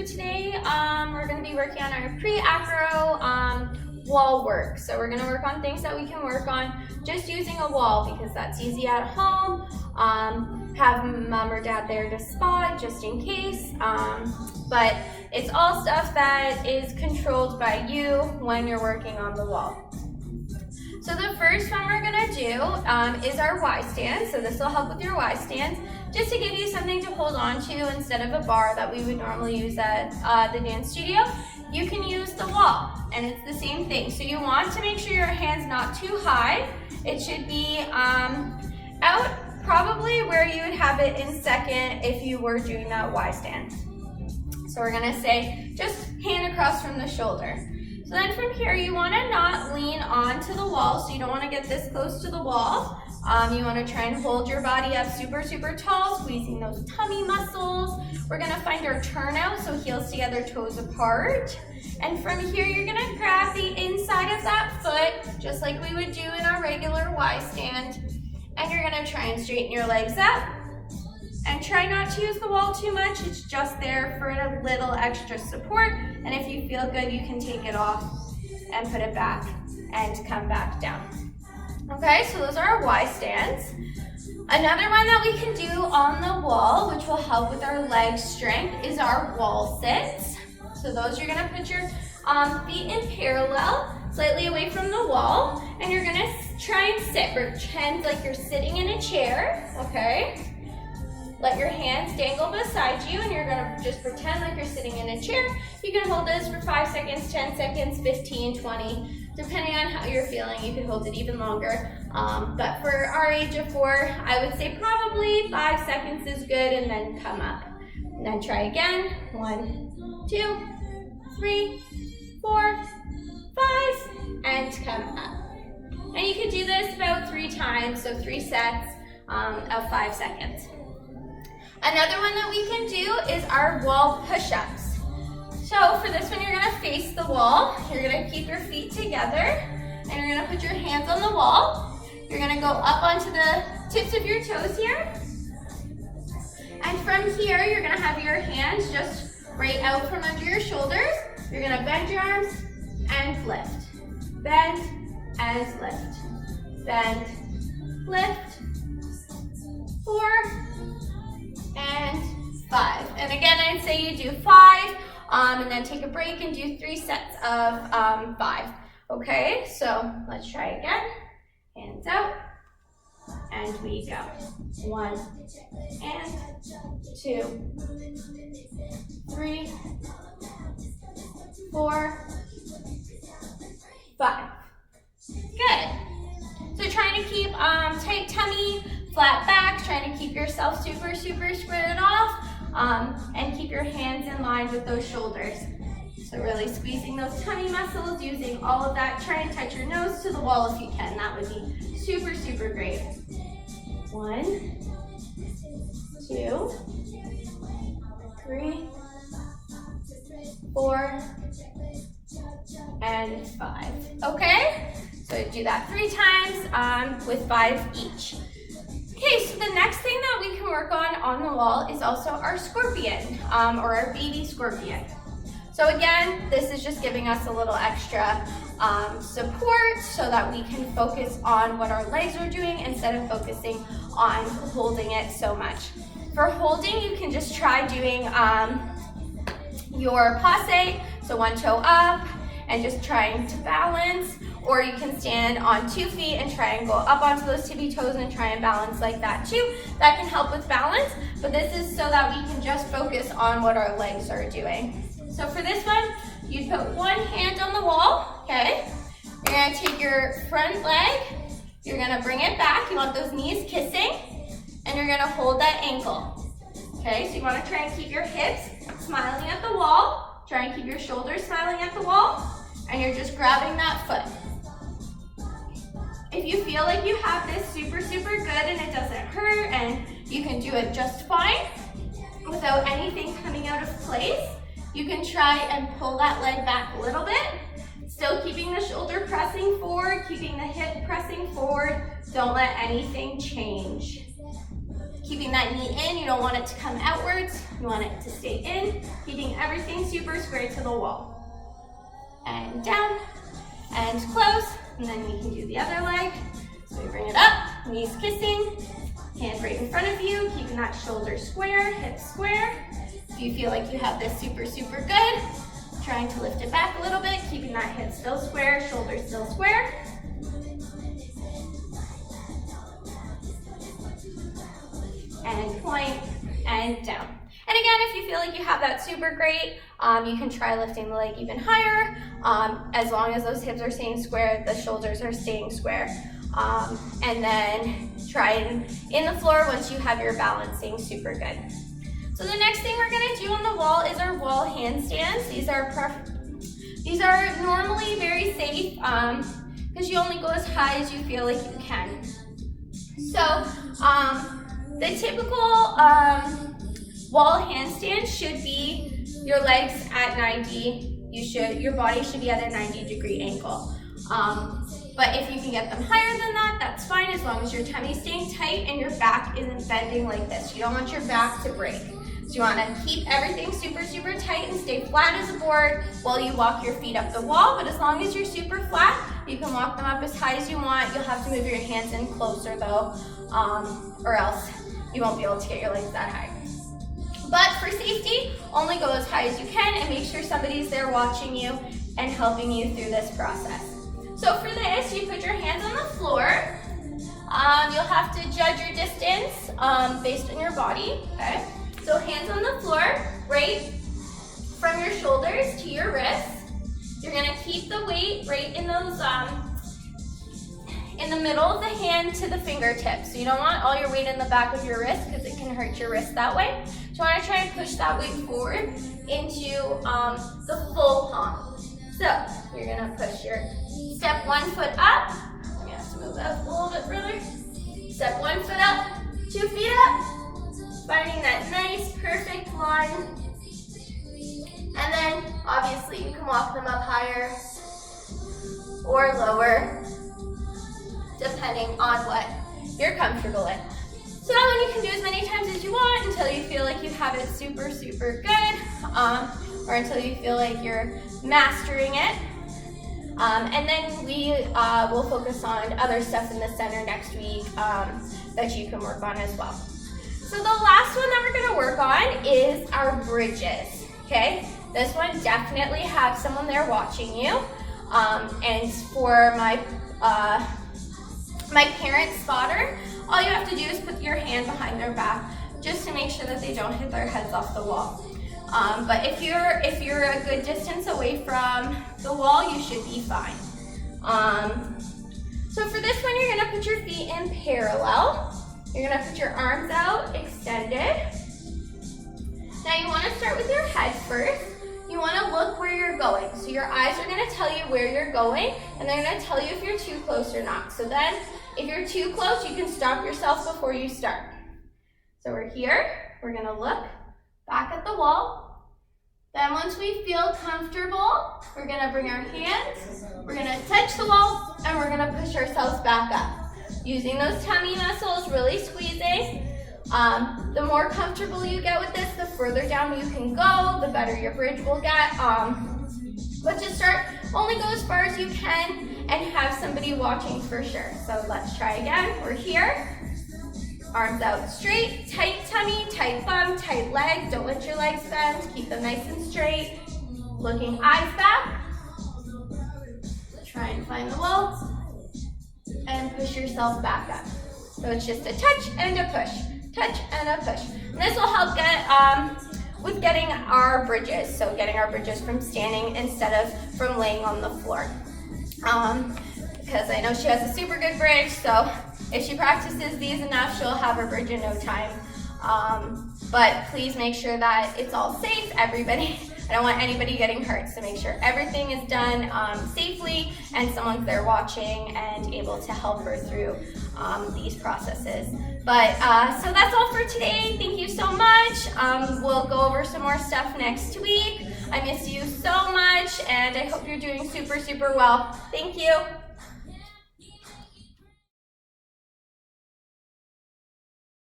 So today we're going to be working on our pre-acro wall work. So we're going to work on things that we can work on just using a wall because that's easy at home. Have mom or dad there to spot just in case. But it's all stuff that is controlled by you when you're working on the wall. So the first one we're going to do is our Y stand. So this will help with your Y stands, just to give you something to hold on to instead of a bar that we would normally use at the dance studio. You can use the wall, and it's the same thing. So you want to make sure your hand's not too high. It should be out probably where you would have it in second if you were doing that Y stand. So we're going to say just hand across from the shoulder. So then from here, you want to not lean onto the wall, so you don't want to get this close to the wall. You want to try and hold your body up super, super tall, squeezing those tummy muscles. We're going to find our turnout, so heels together, toes apart. And from here, you're going to grab the inside of that foot, just like we would do in our regular Y stand. And you're going to try and straighten your legs up. And try not to use the wall too much. It's just there for a little extra support. And if you feel good, you can take it off and put it back and come back down. Okay, so those are our Y stands. Another one that we can do on the wall, which will help with our leg strength, is our wall sits. So those, you're gonna put your feet in parallel, slightly away from the wall, and you're gonna try and sit. Pretend like you're sitting in a chair, okay? Let your hands dangle beside you, and you're gonna just pretend like you're sitting in a chair. You can hold this for 5 seconds, 10 seconds, 15, 20, depending on how you're feeling. You can hold it even longer. But for our age of 4, I would say probably 5 seconds is good, and then come up. And then try again. 1, 2, 3, 4, 5, and come up. And you can do this about 3 times, so 3 sets of 5 seconds. Another one that we can do is our wall push-ups. So for this one, you're gonna face the wall. You're gonna keep your feet together, and you're gonna put your hands on the wall. You're gonna go up onto the tips of your toes here. And from here, you're gonna have your hands just right out from under your shoulders. You're gonna bend your arms and lift. Bend and lift. Bend, lift. 4, and 5. And again, I'd say you do 5, and then take a break and do 3 sets of 5. Okay, so let's try again. Hands out, and we go. 1, and 2, 3, 4, 5. Good. So trying to keep tight tummy, flat back, trying to keep yourself super, super squared off, and keep your hands in line with those shoulders. So really squeezing those tummy muscles, using all of that. Try and touch your nose to the wall if you can. That would be super, super great. 1, 2, 3, 4, and 5. Okay? So do that 3 times with 5 each. Okay, so the next thing that we can work on the wall is also our scorpion, or our baby scorpion. So again, this is just giving us a little extra support so that we can focus on what our legs are doing instead of focusing on holding it so much. For holding, you can just try doing your passe, so 1 toe up, and just trying to balance. Or you can stand on 2 feet and try and go up onto those tippy toes and try and balance like that too. That can help with balance, but this is so that we can just focus on what our legs are doing. So for this one, you put 1 hand on the wall, okay? You're gonna take your front leg, you're gonna bring it back, you want those knees kissing, and you're gonna hold that ankle. Okay, so you wanna try and keep your hips smiling at the wall, try and keep your shoulders smiling at the wall, and you're just grabbing that foot. If you feel like you have this super, super good and it doesn't hurt and you can do it just fine without anything coming out of place, you can try and pull that leg back a little bit, still keeping the shoulder pressing forward, keeping the hip pressing forward. Don't let anything change. Keeping that knee in, you don't want it to come outwards. You want it to stay in, keeping everything super square to the wall. And down, and close, and then we can do the other leg. So we bring it up, knees kissing, hand right in front of you, keeping that shoulder square, hips square. If you feel like you have this super good, trying to lift it back a little bit, keeping that hip still square, shoulders still square. And point, and down. And again, if you feel like you have that super great, you can try lifting the leg even higher. As long as those hips are staying square, the shoulders are staying square. And then try it in the floor once you have your balancing super good. So the next thing we're gonna do on the wall is our wall handstands. These are normally very safe because you only go as high as you feel like you can. So the typical wall handstand should be your legs at 90. Your body should be at a 90-degree angle. But if you can get them higher than that, that's fine, as long as your tummy's staying tight and your back isn't bending like this. You don't want your back to break. So you want to keep everything super tight and stay flat as a board while you walk your feet up the wall. But as long as you're super flat, you can walk them up as high as you want. You'll have to move your hands in closer though, or else you won't be able to get your legs that high. But for safety, only go as high as you can and make sure somebody's there watching you and helping you through this process. So for this, you put your hands on the floor. You'll have to judge your distance based on your body, okay? So hands on the floor, right from your shoulders to your wrists. You're gonna keep the weight right in those, in the middle of the hand to the fingertips. So you don't want all your weight in the back of your wrist because it can hurt your wrist that way. So you wanna try and push that weight forward into the full palm. So you're gonna push your step 1 foot up. I'm gonna have to move that a little bit further. Step 1 foot up, 2 feet up. Finding that nice, perfect line. And then, obviously, you can walk them up higher or lower, depending on what you're comfortable in. So that one you can do as many times as you want until you feel like you have it super good, or until you feel like you're mastering it. And then we will focus on other stuff in the center next week that you can work on as well. So the last one that we're gonna work on is our bridges, okay? This one definitely have someone there watching you. And for my parent spotter, all you have to do is put your hand behind their back just to make sure that they don't hit their heads off the wall. But if you're a good distance away from the wall, you should be fine. So for this one, you're gonna put your feet in parallel. You're gonna put your arms out, extended. Now you wanna start with your head first. You wanna look where you're going. So your eyes are gonna tell you where you're going, and they're gonna tell you if you're too close or not. So then, if you're too close, you can stop yourself before you start. So we're here, we're gonna look back at the wall. Then once we feel comfortable, we're gonna bring our hands, we're gonna touch the wall, and we're gonna push ourselves back up. Using those tummy muscles, really squeezing. The more comfortable you get with this, the further down you can go, the better your bridge will get. But to start, only go as far as you can and have somebody watching for sure. So let's try again. We're here. Arms out straight, tight tummy, tight bum, tight leg. Don't let your legs bend. Keep them nice and straight. Looking eyes back. Try and find the wall. And push yourself back up. So it's just a touch and a push, touch and a push. And this will help get with getting our bridges. So getting our bridges from standing instead of from laying on the floor. Because I know she has a super good bridge, so if she practices these enough, she'll have her bridge in no time. But please make sure that it's all safe, everybody. I don't want anybody getting hurt, so make sure everything is done safely and someone's there watching and able to help her through these processes. But so that's all for today. Thank you so much. We'll go over some more stuff next week. I miss you so much, and I hope you're doing super well. Thank you.